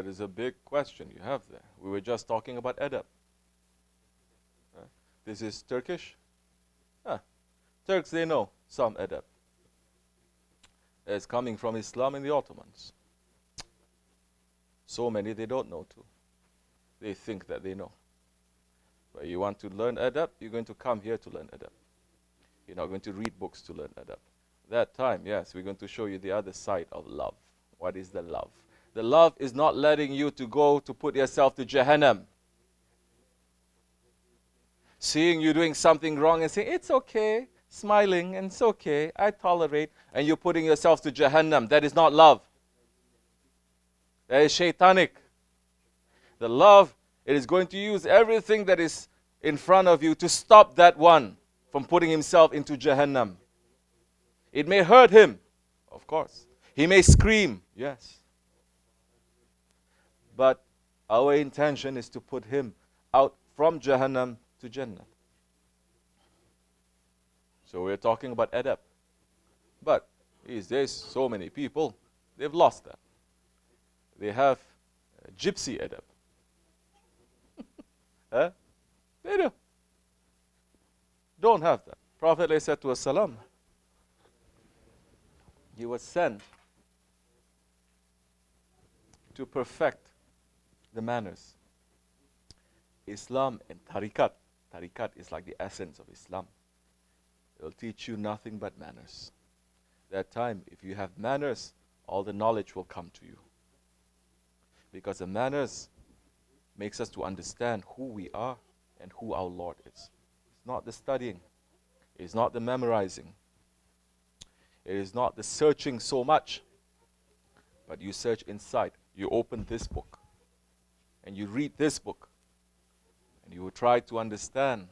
That is a big question you have there. We were just talking about adab. This is Turkish. Turks, they know some adab. It's coming from Islam and the Ottomans. So many they don't know too. They think that they know. But you want to learn adab, you're going to come here to learn adab. You're not going to read books to learn adab. That time, yes, we're going to show you the other side of love. What is the love? The love is not letting you to go to put yourself to Jahannam. Seeing you doing something wrong and saying, it's okay, smiling, and it's okay, I tolerate, and you're putting yourself to Jahannam. That is not love. That is shaitanic. The love, it is going to use everything that is in front of you to stop that one from putting himself into Jahannam. It may hurt him, of course. He may scream, yes. But our intention is to put him out from Jahannam to Jannah. So we're talking about adab. But these days, so many people, they've lost that. They have gypsy adab. Huh? They do. Don't have that. Prophet ﷺ, he was sent to perfect the manners. Islam and tariqat. Tariqat is like the essence of Islam. It will teach you nothing but manners. That time, if you have manners, all the knowledge will come to you. Because the manners makes us to understand who we are and who our Lord is. It's not the studying. It's not the memorizing. It is not the searching so much. But you search inside. You open this book. And you read this book. And you will try to understand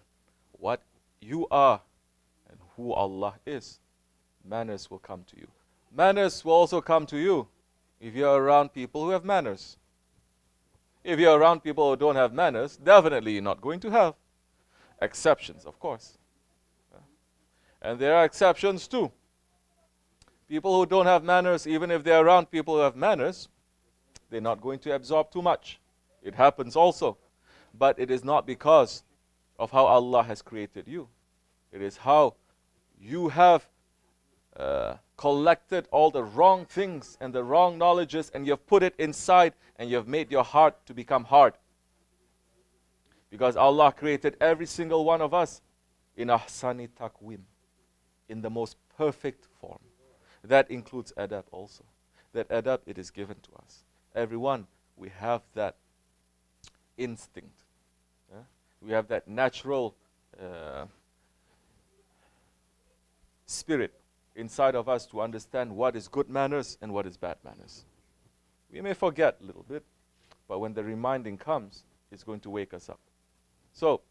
what you are and who Allah is. Manners will come to you. Manners will also come to you if you're around people who have manners. If you're around people who don't have manners, definitely you're not going to have. Exceptions, of course. And there are exceptions too. People who don't have manners, even if they're around people who have manners, they're not going to absorb too much. It happens also. But it is not because of how Allah has created you. It is how you have collected all the wrong things and the wrong knowledges, and you've put it inside, and you've made your heart to become hard. Because Allah created every single one of us in ahsani taqwim, in the most perfect form. That includes adab also. That adab, it is given to us. Everyone, we have that instinct. We have that natural spirit inside of us to understand what is good manners and what is bad manners. We may forget a little bit, but when the reminding comes, it's going to wake us up. So,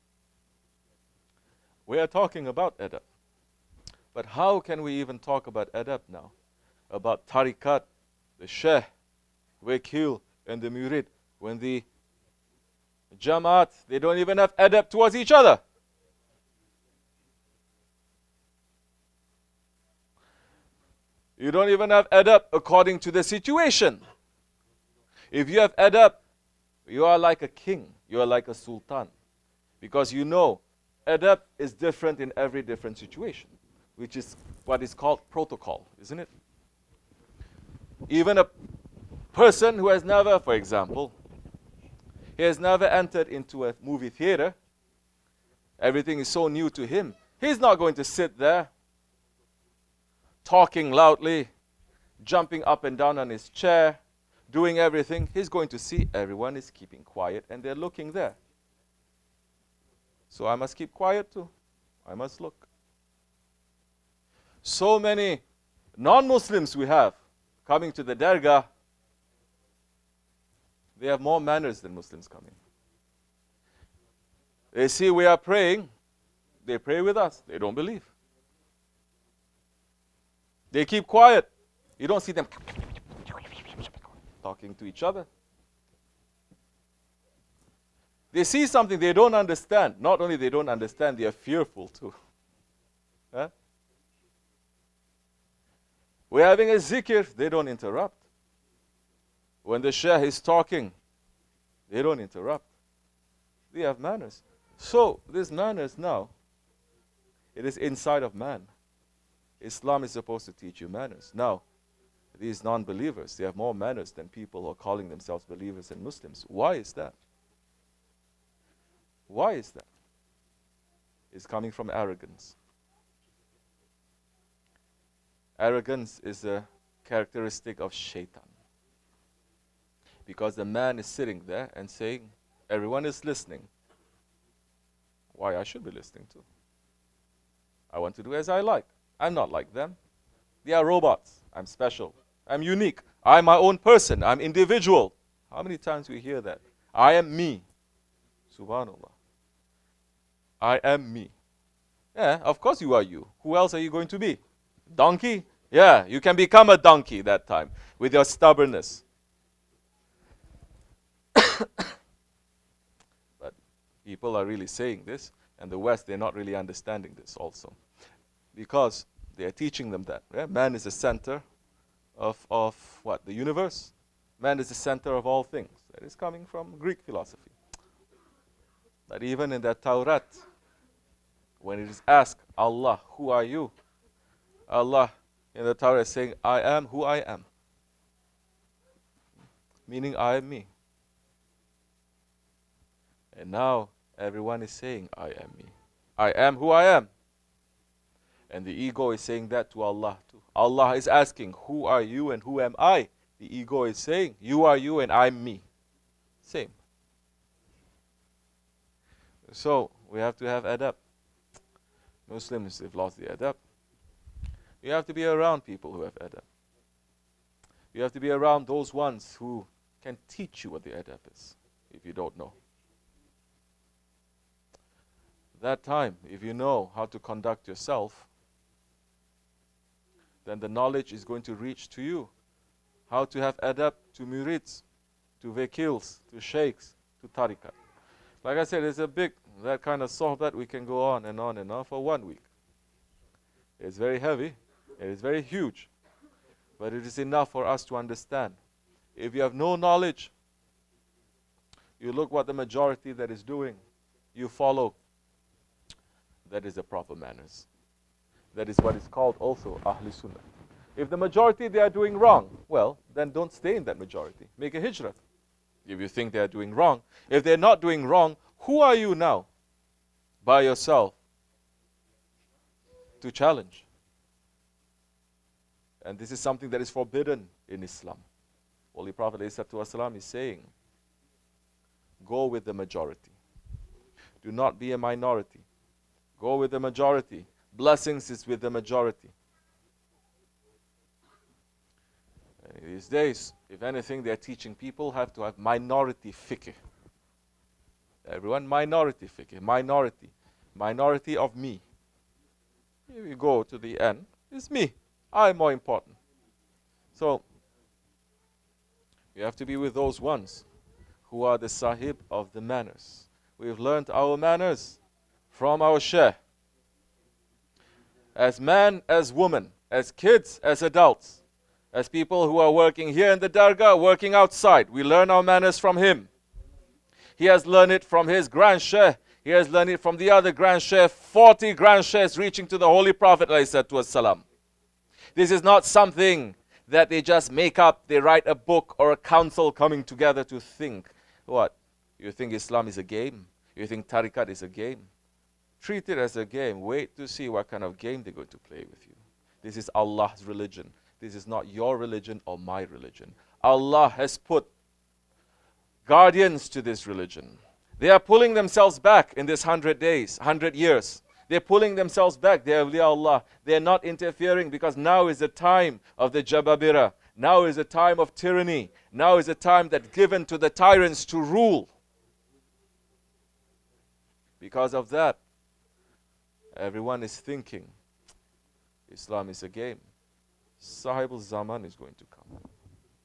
we are talking about adab. But how can we even talk about adab now? About tariqat, the shaykh, wakil, and the murid, when the Jamaat, they don't even have adab towards each other. You don't even have adab according to the situation. If you have adab, you are like a king, you are like a sultan. Because you know, adab is different in every different situation, which is what is called protocol, isn't it? Even a person who has never, for example, he has never entered into a movie theater. Everything is so new to him. He's not going to sit there talking loudly, jumping up and down on his chair, doing everything. He's going to see everyone is keeping quiet and they're looking there. So I must keep quiet too. I must look. So many non-Muslims we have coming to the Dergahi. They have more manners than Muslims coming. They see we are praying. They pray with us. They don't believe. They keep quiet. You don't see them talking to each other. They see something they don't understand. Not only they don't understand, they are fearful too. Huh? We're having a zikr. They don't interrupt. When the Shaykh is talking, they don't interrupt. They have manners. So, this manners now, it is inside of man. Islam is supposed to teach you manners. Now, these non-believers, they have more manners than people who are calling themselves believers and Muslims. Why is that? Why is that? It's coming from arrogance. Arrogance is a characteristic of shaitan. Because the man is sitting there and saying, everyone is listening. Why I should be listening too? I want to do as I like. I'm not like them. They are robots. I'm special. I'm unique. I'm my own person. I'm individual. How many times we hear that? I am me. Subhanallah. I am me. Yeah, of course you are you. Who else are you going to be? Donkey? Yeah, you can become a donkey that time with your stubbornness. But people are really saying this, and the West, they're not really understanding this also. Because they're teaching them that. Yeah? Man is the center of what? The universe. Man is the center of all things. That is coming from Greek philosophy. That even in that Taurat, when it is asked, Allah, who are you? Allah in the Torah is saying, I am who I am. Meaning, I am me. And now, everyone is saying, I am me. I am who I am. And the ego is saying that to Allah too. Allah is asking, who are you and who am I? The ego is saying, you are you and I'm me. Same. So, we have to have adab. Muslims, they've lost the adab. You have to be around people who have adab. You have to be around those ones who can teach you what the adab is, if you don't know. That time, if you know how to conduct yourself, then the knowledge is going to reach to you. How to have adab to murids, to wakils, to sheikhs, to tariqat. Like I said, it's a big, that kind of sohbat we can go on and on and on for 1 week. It's very heavy, it is very huge, but it is enough for us to understand. If you have no knowledge, you look what the majority that is doing, you follow. That is the proper manners. That is what is called also Ahl Sunnah. If the majority they are doing wrong, well, then don't stay in that majority. Make a hijrah. If you think they are doing wrong. If they're not doing wrong, who are you now by yourself to challenge? And this is something that is forbidden in Islam. Holy Prophet ﷺ is saying, go with the majority. Do not be a minority. Go with the majority. Blessings is with the majority. And these days, if anything, they are teaching people have to have minority fiqh. Everyone, minority fiqh. Minority. Minority of me. If you go to the end, it's me. I'm more important. So, you have to be with those ones who are the sahib of the manners. We've learned our manners from our Shaykh. As man, as woman, as kids, as adults, as people who are working here in the Dergahi, working outside. We learn our manners from him. He has learned it from his grand Shaykh. He has learned it from the other grand Shaykh, 40 grand Shaykhs reaching to the Holy Prophet ﷺ. This is not something that they just make up, they write a book or a council coming together to think. What? You think Islam is a game? You think tariqat is a game? Treat it as a game. Wait to see what kind of game they're going to play with you. This is Allah's religion. This is not your religion or my religion. Allah has put guardians to this religion. They are pulling themselves back in this 100 days, 100 years. They're pulling themselves back. They are awliya Allah. They're not interfering because now is the time of the Jababira. Now is the time of tyranny. Now is the time that's given to the tyrants to rule. Because of that, everyone is thinking Islam is a game. Sahib al-Zaman is going to come.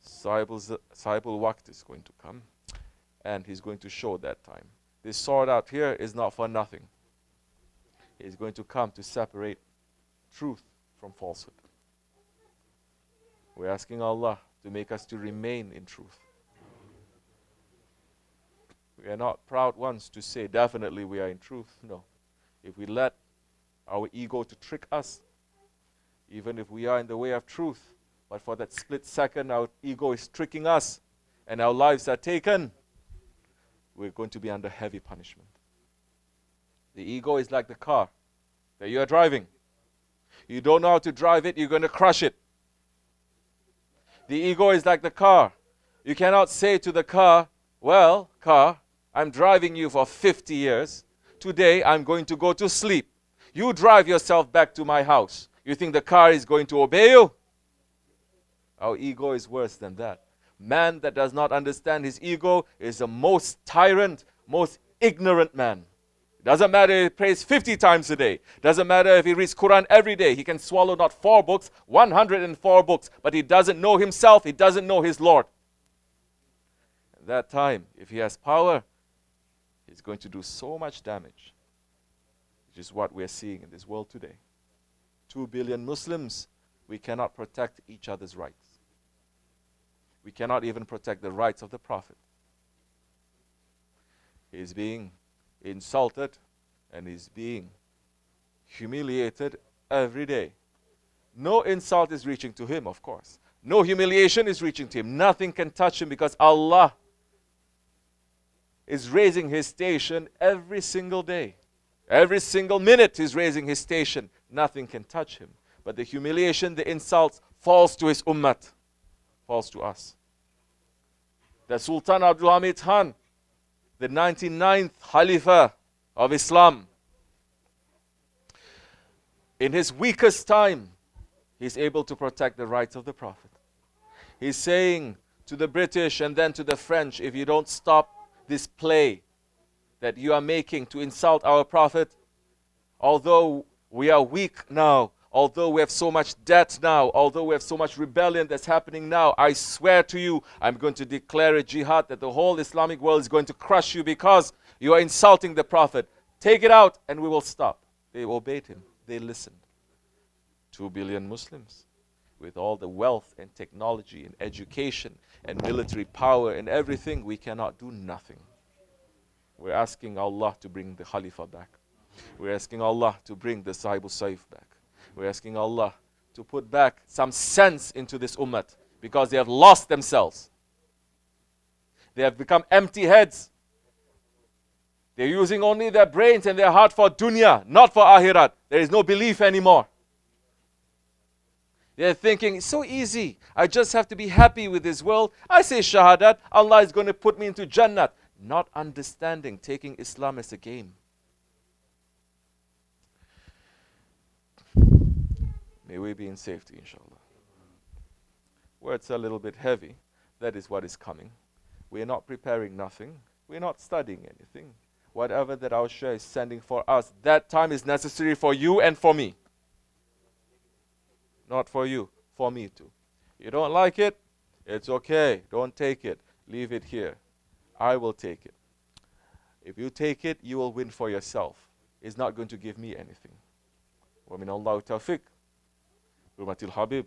Sahib al-Waqt is going to come. And he's going to show that time. This sword out here is not for nothing. He's going to come to separate truth from falsehood. We're asking Allah to make us to remain in truth. We are not proud ones to say definitely we are in truth. No. If we let our ego to trick us, even if we are in the way of truth, but for that split second our ego is tricking us and our lives are taken, we're going to be under heavy punishment. The ego is like the car that you are driving. You don't know how to drive it, you're going to crush it. The ego is like the car. You cannot say to the car, well, car, I'm driving you for 50 years. Today I'm going to go to sleep. You drive yourself back to my house. You think the car is going to obey you? Our ego is worse than that. Man that does not understand his ego is the most tyrant, most ignorant man. Doesn't matter if he prays 50 times a day. Doesn't matter if he reads Quran every day. He can swallow not 4 books, 104 books. But he doesn't know himself. He doesn't know his Lord. At that time, if he has power, he's going to do so much damage. Which is what we're seeing in this world today. 2 billion Muslims, we cannot protect each other's rights. We cannot even protect the rights of the Prophet. He is being insulted and is being humiliated every day. No insult is reaching to him, of course. No humiliation is reaching to him. Nothing can touch him because Allah is raising his station every single day. Every single minute he's raising his station. Nothing can touch him. But the humiliation, the insults falls to his ummah, falls to us. The Sultan Abdul Hamid Khan, the 99th Khalifa of Islam, in his weakest time, he's able to protect the rights of the Prophet. He's saying to the British and then to the French, if you don't stop this play that you are making to insult our Prophet, although we are weak now, although we have so much debt now, although we have so much rebellion that's happening now, I swear to you, I'm going to declare a jihad that the whole Islamic world is going to crush you because you are insulting the Prophet. Take it out and we will stop. They obeyed him. They listened. 2 billion Muslims with all the wealth and technology and education and military power and everything, we cannot do nothing. We're asking Allah to bring the Khalifa back. We're asking Allah to bring the Sahibul Saif back. We're asking Allah to put back some sense into this ummah because they have lost themselves. They have become empty heads. They're using only their brains and their heart for dunya, not for akhirat. There is no belief anymore. They're thinking, it's so easy. I just have to be happy with this world. I say shahadat, Allah is going to put me into Jannat. Not understanding, taking Islam as a game. May we be in safety, inshallah. Words are a little bit heavy. That is what is coming. We are not preparing nothing. We are not studying anything. Whatever that our Shaykh is sending for us, that time is necessary for you and for me. Not for you, for me too. You don't like it? It's okay. Don't take it. Leave it here. I will take it. If you take it, you will win for yourself. It's not going to give me anything. وَمِنَ اللَّهِ تَوْفِقْ. Hurmatil Habib.